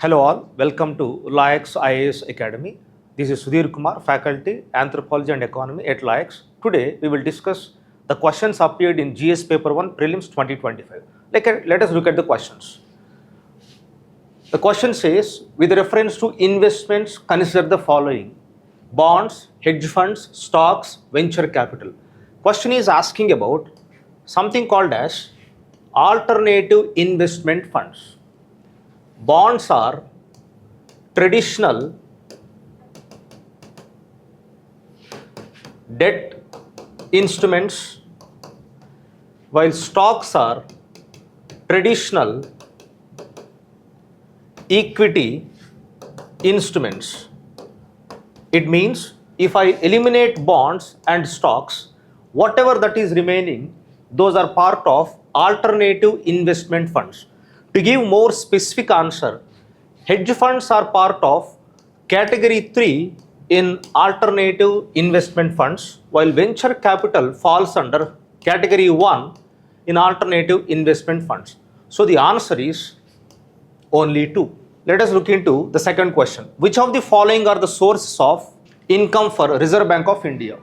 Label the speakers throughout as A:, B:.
A: Hello all, welcome to Laex IAS Academy. This is Sudheer Kumar, Faculty, Anthropology and Economy at Laex. Today we will discuss the questions appeared in GS Paper 1 Prelims 2025. Let us look at the questions. The question says, with reference to investments, consider the following: bonds, hedge funds, stocks, venture capital. Question is asking about something called as alternative investment funds. Bonds are traditional debt instruments, while stocks are traditional equity instruments. It means if I eliminate bonds and stocks, whatever that is remaining, those are part of alternative investment funds. To give more specific answer, hedge funds are part of category 3 in alternative investment funds, while venture capital falls under category 1 in alternative investment funds. So the answer is only 2. Let us look into the second question. Which of the following are the sources of income for Reserve Bank of India?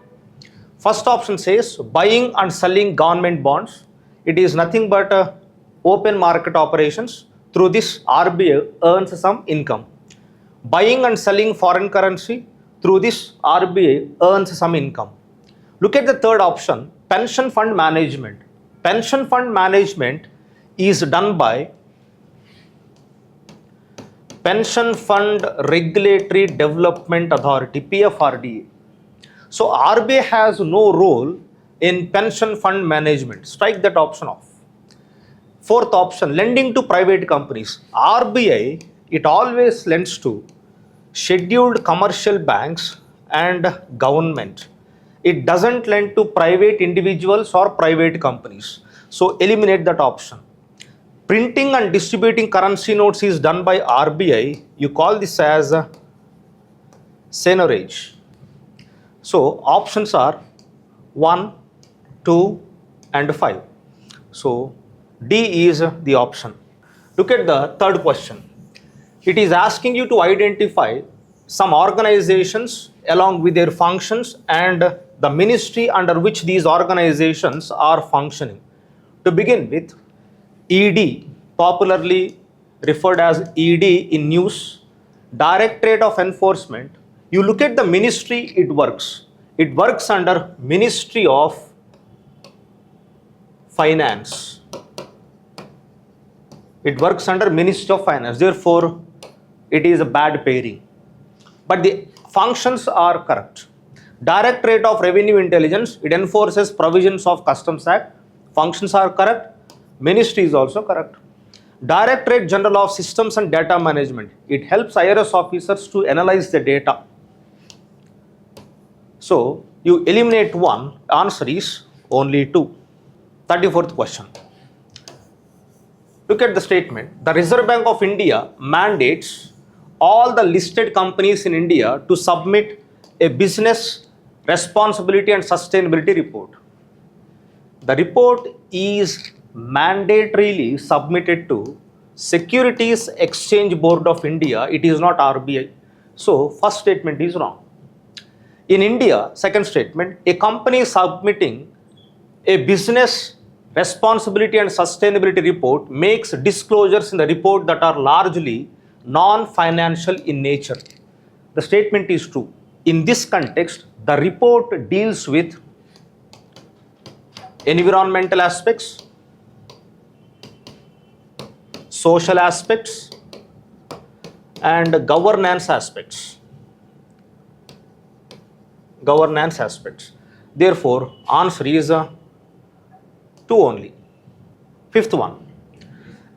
A: First option says buying and selling government bonds. It is nothing but open market operations. Through this, RBI earns some income. Buying and selling foreign currency. Through this, RBI earns some income. Look at the third option, pension fund management. Pension fund management is done by Pension Fund Regulatory Development Authority, PFRDA. So RBI has no role in pension fund management. Strike that option off. Fourth option, lending to private companies. RBI, it always lends to scheduled commercial banks and government. It doesn't lend to private individuals or private companies. So eliminate that option. Printing and distributing currency notes is done by RBI. You call this as seigniorage. So options are 1, 2 and 5. So D is the option. Look at the third question. It is asking you to identify some organizations along with their functions and the ministry under which these organizations are functioning. To begin with, ED, popularly referred as ED in news, Directorate of Enforcement. You look at the ministry it works. It works under Ministry of Finance. It works under Ministry of Finance. Therefore, it is a bad pairing. But the functions are correct. Directorate of Revenue Intelligence, it enforces provisions of Customs Act. Functions are correct. Ministry is also correct. Directorate General of Systems and Data Management, it helps IRS officers to analyze the data. So you eliminate 1, answer is only 2. 34th question. Look at the statement. The Reserve Bank of India mandates all the listed companies in India to submit a business responsibility and sustainability report. The report is mandatorily submitted to Securities Exchange Board of India. It is not RBI. So first statement is wrong. In India, second statement, a company submitting a business responsibility and sustainability report makes disclosures in the report that are largely non-financial in nature. The statement is true. In this context, the report deals with environmental aspects, social aspects, and governance aspects. Governance aspects. Therefore, answer is 2 only. Fifth one.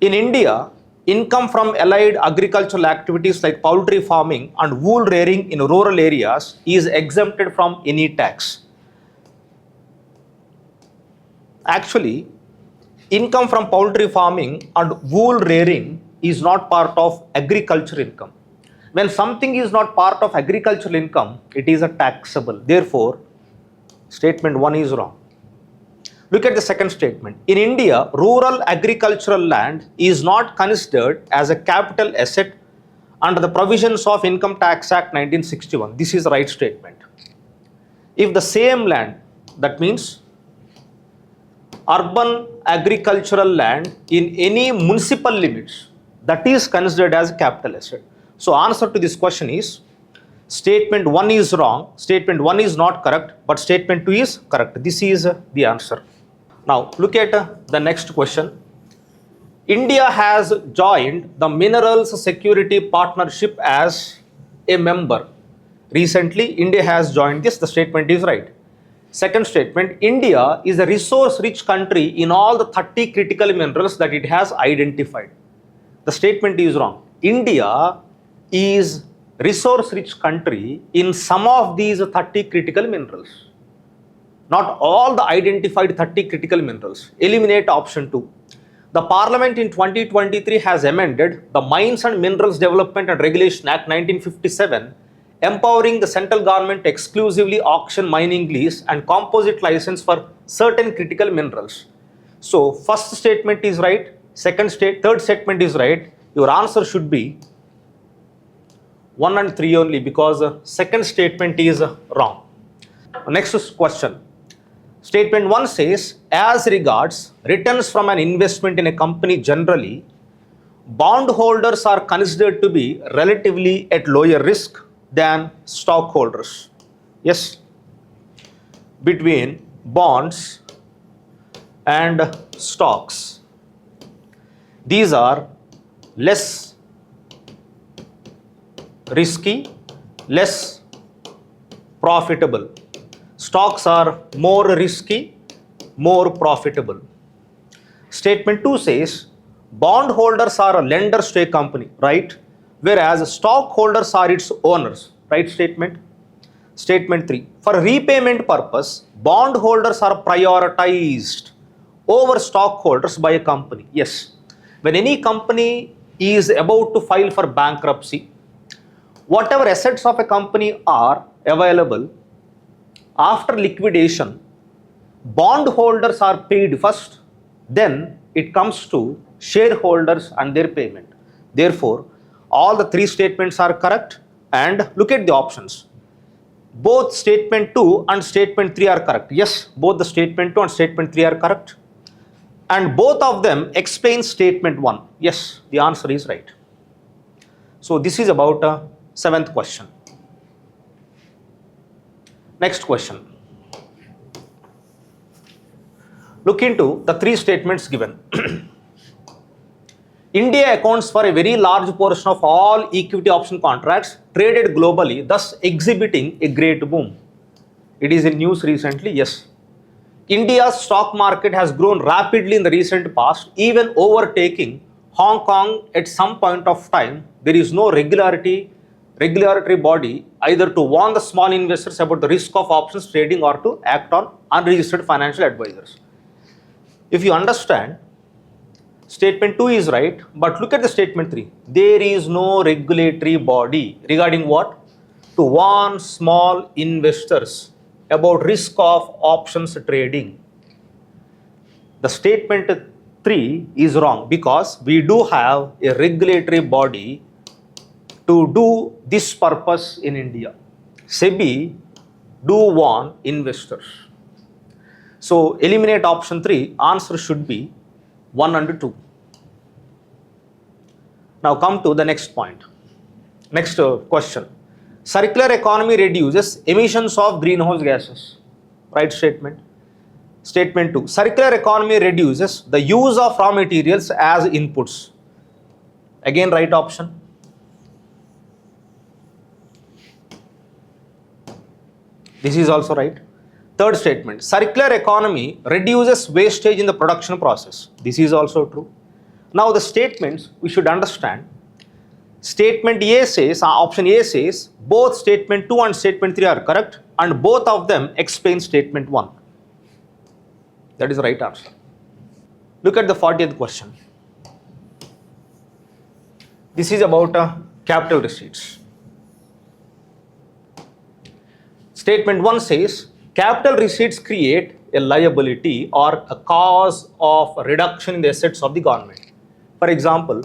A: In India, income from allied agricultural activities like poultry farming and wool rearing in rural areas is exempted from any tax. Actually, income from poultry farming and wool rearing is not part of agricultural income. When something is not part of agricultural income, it is a taxable. Therefore, statement 1 is wrong. Look at the second statement. In India, rural agricultural land is not considered as a capital asset under the provisions of Income Tax Act 1961. This is the right statement. If the same land, that means urban agricultural land in any municipal limits, that is considered as capital asset. So answer to this question is statement 1 is wrong, statement 1 is not correct, but statement 2 is correct. This is the answer. Now look at the next question. India has joined the Minerals Security Partnership as a member. Recently, India has joined this. The statement is right. Second statement, India is a resource-rich country in all the 30 critical minerals that it has identified. The statement is wrong. India is resource-rich country in some of these 30 critical minerals. Not all the identified 30 critical minerals. Eliminate option 2. The Parliament in 2023 has amended the Mines and Minerals Development and Regulation Act 1957, empowering the central government to exclusively auction mining lease and composite license for certain critical minerals. So first statement is right, third statement is right. Your answer should be 1 and 3 only, because second statement is wrong. Next question. Statement 1 says, as regards returns from an investment in a company generally, bondholders are considered to be relatively at lower risk than stockholders. Yes, between bonds and stocks, these are less risky, less profitable. Stocks are more risky, more profitable. Statement 2 says bondholders are lenders to a company, right? Whereas stockholders are its owners, right statement? Statement 3, for repayment purpose, bondholders are prioritized over stockholders by a company. Yes, when any company is about to file for bankruptcy, whatever assets of a company are available, after liquidation, bondholders are paid first, then it comes to shareholders and their payment. Therefore, all the 3 statements are correct, and look at the options. Both statement 2 and statement 3 are correct. Yes, both the statement 2 and statement 3 are correct. And both of them explain statement 1. Yes, the answer is right. So this is about 7th question. Next question. Look into the 3 statements given. India accounts for a very large portion of all equity option contracts traded globally, thus exhibiting a great boom. It is in news recently. Yes. India's stock market has grown rapidly in the recent past, even overtaking Hong Kong at some point of time. There is no regulatory body either to warn the small investors about the risk of options trading or to act on unregistered financial advisors. If you understand, statement 2 is right, but look at the statement 3. There is no regulatory body regarding what? To warn small investors about risk of options trading. The statement 3 is wrong, because we do have a regulatory body to do this purpose in India. SEBI do warn investors. So eliminate option 3. Answer should be 1 and 2. Now come to the next point. Next question. Circular economy reduces emissions of greenhouse gases. Right statement. Statement 2. Circular economy reduces the use of raw materials as inputs. Again, right option. This is also right. Third statement. Circular economy reduces wastage in the production process. This is also true. Now the statements we should understand. Statement A says, option A says, both statement 2 and statement 3 are correct, and both of them explain statement 1. That is the right answer. Look at the 40th question. This is about capital receipts. Statement 1 says, capital receipts create a liability or a cause of reduction in the assets of the government. For example,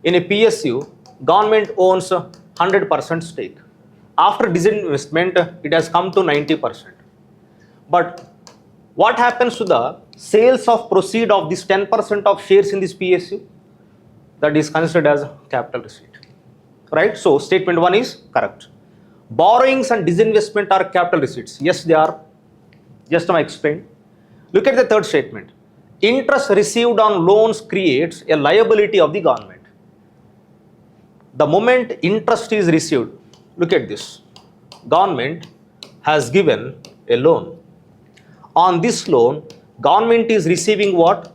A: in a PSU, government owns 100% stake. After disinvestment, it has come to 90%. But what happens to the sales of proceed of this 10% of shares in this PSU? That is considered as capital receipt. Right? So statement 1 is correct. Borrowings and disinvestment are capital receipts. Yes, they are. Just now I explained. Look at the third statement. Interest received on loans creates a liability of the government. The moment interest is received, look at this. Government has given a loan. On this loan, government is receiving what?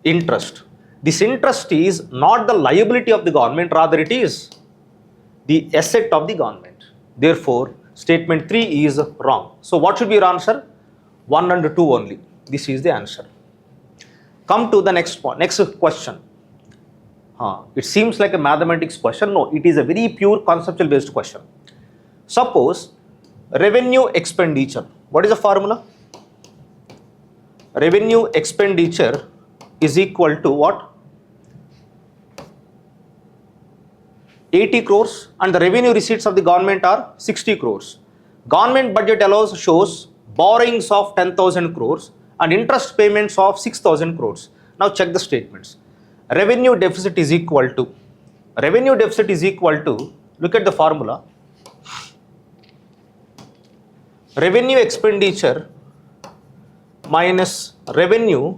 A: Interest. This interest is not the liability of the government, rather it is the asset of the government. Therefore, statement 3 is wrong. So what should be your answer? 1 and 2 only. This is the answer. Come to the next point, next question. It seems like a mathematics question. No, it is a very pure conceptual based question. Suppose revenue expenditure. What is the formula? Revenue expenditure is equal to what? 80 crores and the revenue receipts of the government are 60 crores. Government budget shows borrowings of 10,000 crores and interest payments of 6,000 crores. Now check the statements. Revenue deficit is equal to, look at the formula. Revenue expenditure minus revenue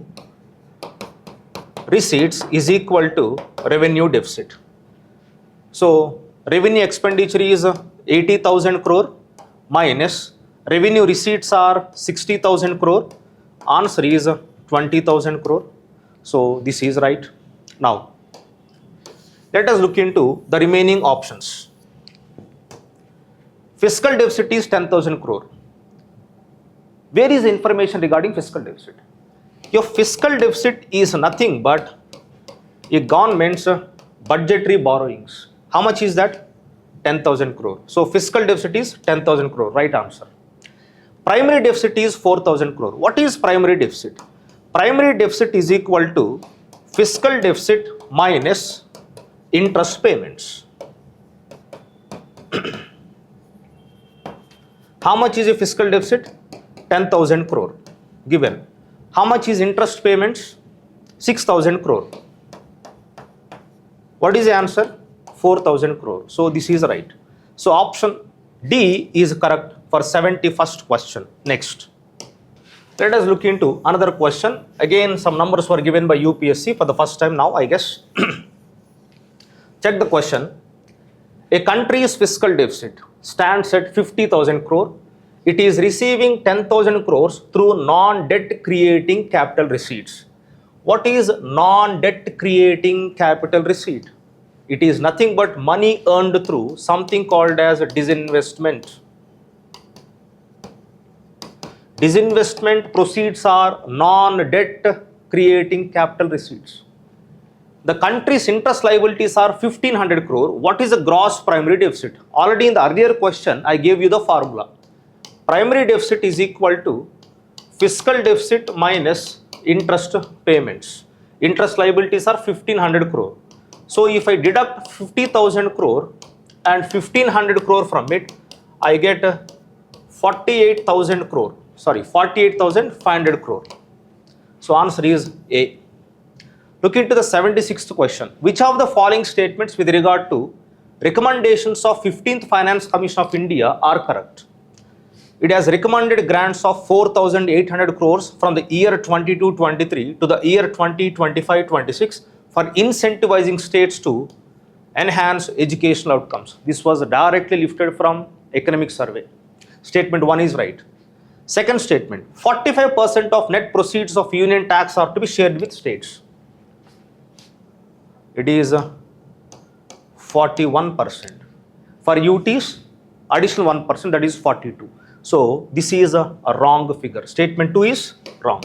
A: receipts is equal to revenue deficit. So revenue expenditure is 80,000 crore minus revenue receipts are 60,000 crore. Answer is 20,000 crore. So this is right. Now let us look into the remaining options. Fiscal deficit is 10,000 crore. Where is the information regarding fiscal deficit? Your fiscal deficit is nothing but a government's budgetary borrowings. How much is that? 10,000 crore. So fiscal deficit is 10,000 crore. Right answer. Primary deficit is 4,000 crore. What is primary deficit? Primary deficit is equal to fiscal deficit minus interest payments. How much is a fiscal deficit? 10,000 crore given. How much is interest payments? 6,000 crore. What is the answer? 4,000 crore. So this is right. So option D is correct for 71st question. Next. Let us look into another question. Again, some numbers were given by UPSC for the first time now, I guess. Check the question. A country's fiscal deficit stands at 50,000 crore. It is receiving 10,000 crores through non-debt creating capital receipts. What is non-debt creating capital receipt? It is nothing but money earned through something called as disinvestment. Disinvestment proceeds are non-debt creating capital receipts. The country's interest liabilities are 1,500 crore. What is the gross primary deficit? Already in the earlier question, I gave you the formula. Primary deficit is equal to fiscal deficit minus interest payments. Interest liabilities are 1,500 crore. So if I deduct 50,000 crore and 1,500 crore from it, I get 48,000 crore. Sorry, 48,500 crore. So answer is A. Look into the 76th question. Which of the following statements with regard to recommendations of 15th Finance Commission of India are correct? It has recommended grants of 4,800 crores from the year 22-23 to the year 2025-26 for incentivizing states to enhance educational outcomes. This was directly lifted from economic survey. Statement 1 is right. Second statement, 45% of net proceeds of union tax are to be shared with states. It is 41%. For UTs, additional 1%, that is 42. So this is a wrong figure. Statement 2 is wrong.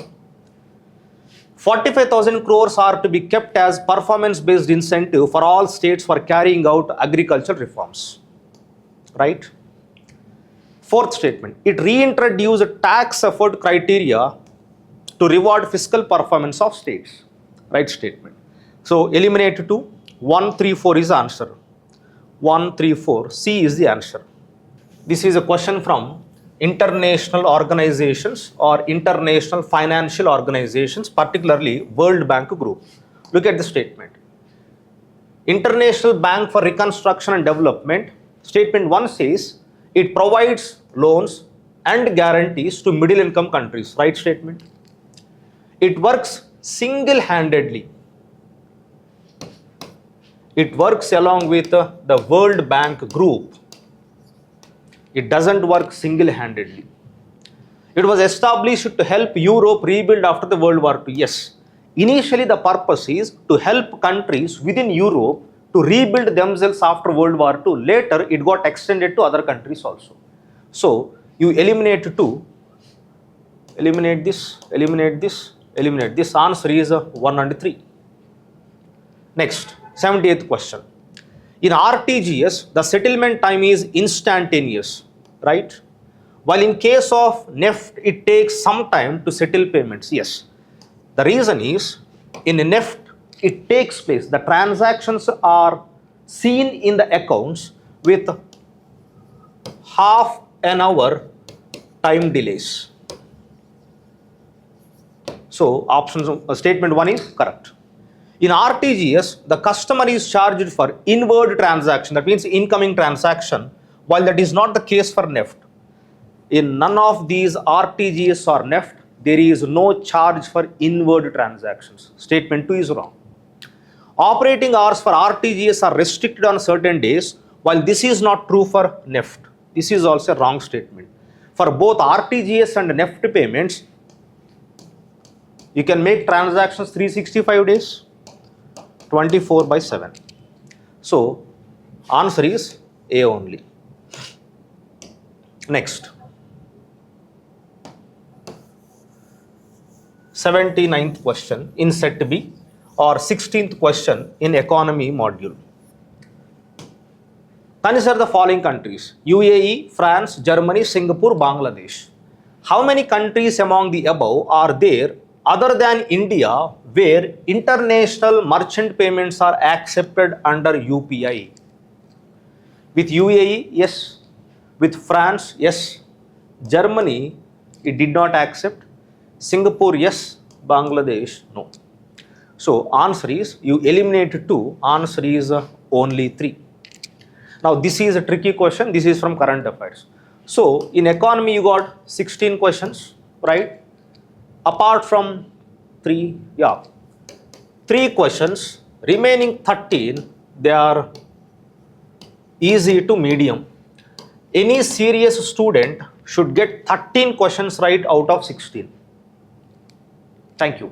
A: 45,000 crores are to be kept as performance-based incentive for all states for carrying out agricultural reforms. Right? Fourth statement, it reintroduced tax effort criteria to reward fiscal performance of states. Right statement. So eliminate 2. 134 is the answer. 134, C is the answer. This is a question from international organizations or international financial organizations, particularly World Bank Group. Look at the statement. International Bank for Reconstruction and Development, statement 1 says it provides loans and guarantees to middle income countries, right statement. It works single-handedly. It works along with the World Bank Group. It doesn't work single-handedly. It was established to help Europe rebuild after the World War II. Yes. Initially, the purpose is to help countries within Europe to rebuild themselves after World War II. Later, it got extended to other countries also. So, you eliminate 2, eliminate this, eliminate this, eliminate this. Answer is 1 and 3. Next, 78th question. In RTGS, the settlement time is instantaneous, right? While in case of NEFT, it takes some time to settle payments. Yes. The reason is, in NEFT, it takes place. The transactions are seen in the accounts with half an hour time delays. So, statement 1 is correct. In RTGS, the customer is charged for inward transaction, that means incoming transaction, while that is not the case for NEFT. In none of these RTGS or NEFT, there is no charge for inward transactions. Statement 2 is wrong. Operating hours for RTGS are restricted on certain days, while this is not true for NEFT. This is also a wrong statement. For both RTGS and NEFT payments, you can make transactions 365 days. 24/7. So, answer is A only. Next, 79th question in set B or 16th question in economy module. Consider the following countries: UAE, France, Germany, Singapore, Bangladesh. How many countries among the above are there other than India where international merchant payments are accepted under UPI? With UAE, yes. With France, yes. Germany, it did not accept. Singapore, yes. Bangladesh, no. So, answer is, you eliminate 2, answer is only 3. Now, this is a tricky question. This is from current affairs. So, in economy, you got 16 questions, right? Apart from 3 questions, remaining 13, they are easy to medium. Any serious student should get 13 questions right out of 16. Thank you.